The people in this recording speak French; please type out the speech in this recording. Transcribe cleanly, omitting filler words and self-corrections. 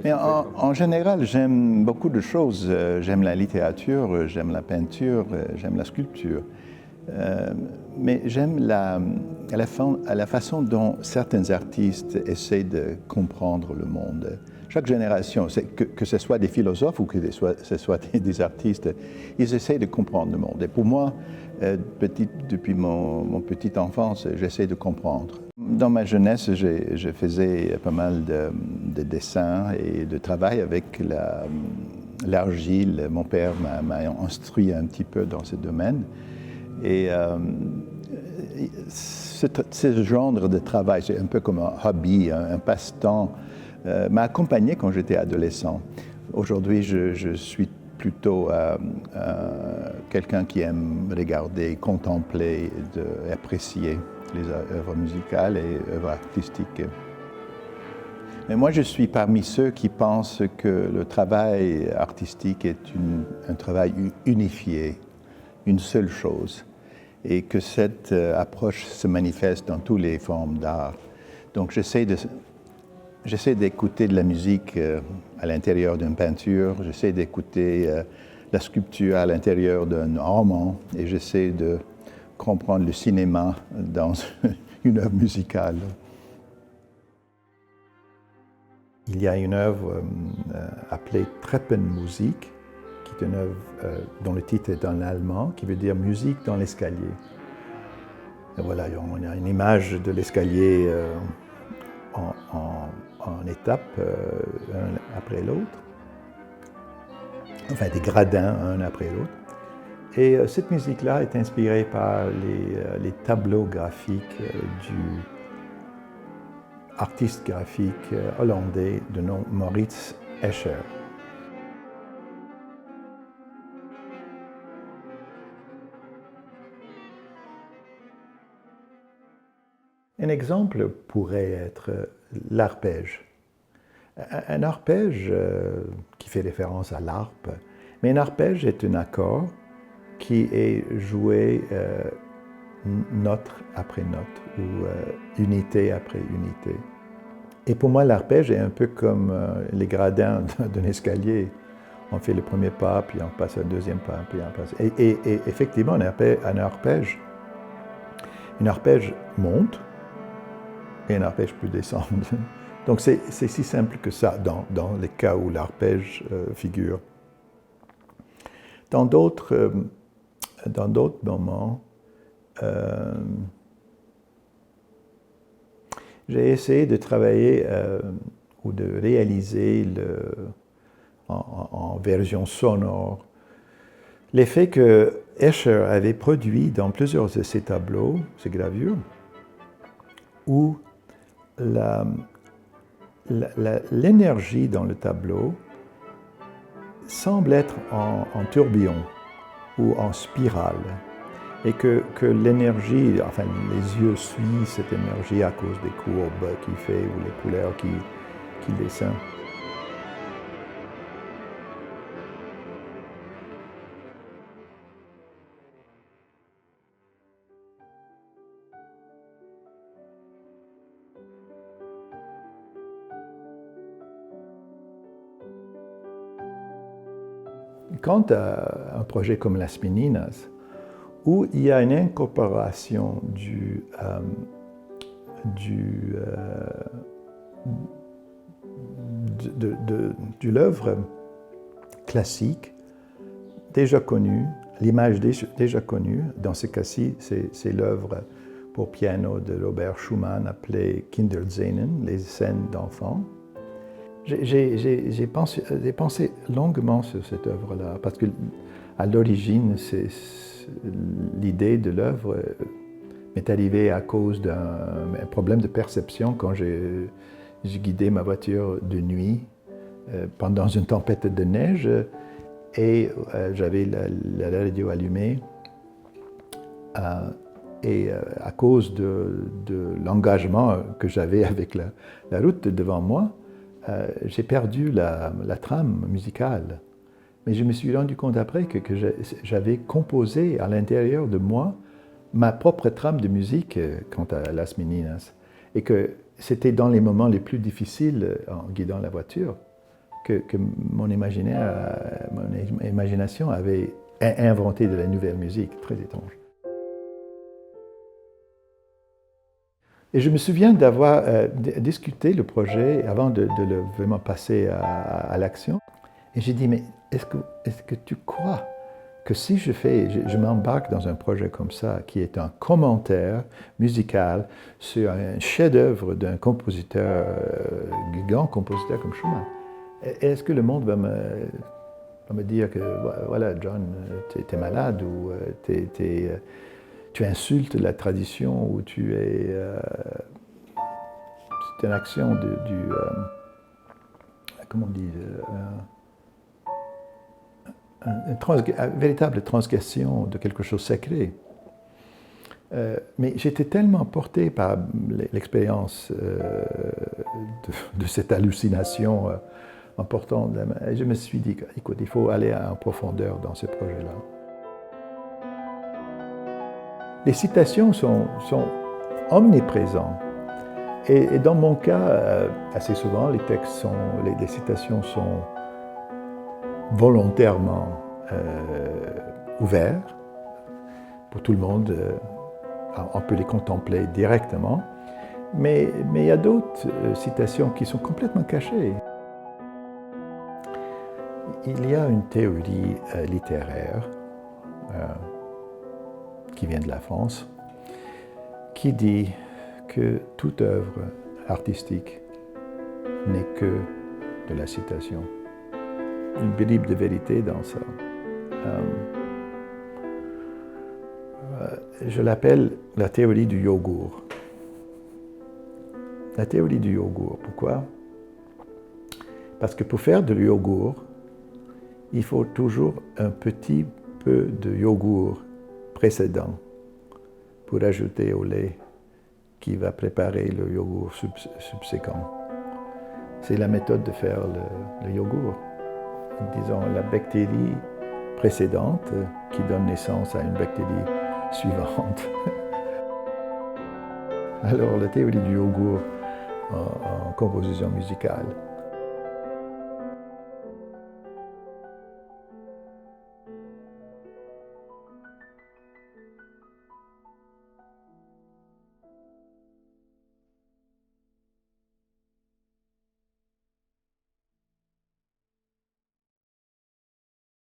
Mais en général, j'aime beaucoup de choses. J'aime la littérature, j'aime la peinture, j'aime la sculpture. Euh, mais j'aime la façon dont certains artistes essaient de comprendre le monde. Chaque génération, que ce soit des philosophes ou que ce soit des artistes, ils essaient de comprendre le monde. Et pour moi, depuis mon petite enfance, j'essaie de comprendre. Dans ma jeunesse, je faisais pas mal de dessins et de travail avec l'argile. Mon père m'a instruit un petit peu dans ce domaine. Et ce genre de travail, c'est un peu comme un hobby, un passe-temps, m'a accompagné quand j'étais adolescent. Aujourd'hui, je suis plutôt quelqu'un qui aime regarder, contempler et apprécier les œuvres musicales et œuvres artistiques. Mais moi, je suis parmi ceux qui pensent que le travail artistique est un travail unifié, une seule chose, et que cette approche se manifeste dans toutes les formes d'art. Donc j'essaie d'écouter de la musique à l'intérieur d'une peinture, j'essaie d'écouter la sculpture à l'intérieur d'un roman, et j'essaie de comprendre le cinéma dans une œuvre musicale. Il y a une œuvre appelée Treppenmusik, qui est une œuvre dont le titre est en allemand, qui veut dire musique dans l'escalier. Et voilà, on a une image de l'escalier en étapes, un après l'autre, enfin des gradins un après l'autre. Et cette musique-là est inspirée par les tableaux graphiques du artiste graphique hollandais de nom Maurits Escher. Un exemple pourrait être l'arpège. Un arpège qui fait référence à l'harpe, mais un arpège est un accord qui est joué note après note ou unité après unité. Et pour moi, l'arpège est un peu comme les gradins d'un escalier. On fait le premier pas, puis on passe au deuxième pas, puis on passe. Et effectivement, un arpège monte et un arpège peut descendre. Donc c'est si simple que ça dans les cas où l'arpège figure. Dans d'autres moments, j'ai essayé de travailler ou de réaliser en version sonore l'effet que Escher avait produit dans plusieurs de ses tableaux, ses gravures, où l'énergie dans le tableau semble être en tourbillon ou en spirale, et que l'énergie, enfin les yeux suivent cette énergie à cause des courbes qu'il fait ou les couleurs qu'il dessine. Quant à un projet comme Las Meninas, où il y a une incorporation de l'œuvre classique déjà connue, l'image déjà connue, dans ce cas-ci, c'est l'œuvre pour piano de Robert Schumann appelée Kinderszenen, les scènes d'enfants. J'ai pensé longuement sur cette œuvre-là, parce que à l'origine, l'idée de l'œuvre m'est arrivée à cause d'un problème de perception quand j'ai guidé ma voiture de nuit pendant une tempête de neige et j'avais la radio allumée et à cause de l'engagement que j'avais avec la route devant moi, j'ai perdu la trame musicale. Mais je me suis rendu compte après que j'avais composé à l'intérieur de moi ma propre trame de musique quant à Las Meninas. Et que c'était dans les moments les plus difficiles en guidant la voiture que mon imagination avait inventé de la nouvelle musique, très étrange. Et je me souviens d'avoir discuté le projet avant de le vraiment passer à l'action. Et j'ai dit, mais est-ce que tu crois que si je m'embarque dans un projet comme ça, qui est un commentaire musical sur un chef-d'œuvre d'un compositeur, grand compositeur comme Schumann, est-ce que le monde va me dire que, voilà, John, tu es malade ou tu insultes la tradition ou tu es... c'est une action comment on dit, une véritable transgression de quelque chose de sacré. Mais j'étais tellement porté par l'expérience de cette hallucination importante. Et je me suis dit, écoute, il faut aller en profondeur dans ce projet-là. Les citations sont omniprésentes. Et dans mon cas, assez souvent, les citations sont volontairement ouverts pour tout le monde. On peut les contempler directement. Mais il y a d'autres citations qui sont complètement cachées. Il y a une théorie littéraire qui vient de la France, qui dit que toute œuvre artistique n'est que de la citation. Une bribe de vérité dans ça. Je l'appelle la théorie du yogourt. La théorie du yogourt, pourquoi? Parce que pour faire de yogourt, il faut toujours un petit peu de yogourt précédent pour ajouter au lait qui va préparer le yogourt subséquent. C'est la méthode de faire le yogourt. Disons, la bactérie précédente qui donne naissance à une bactérie suivante. Alors, la théorie du yogourt en composition musicale.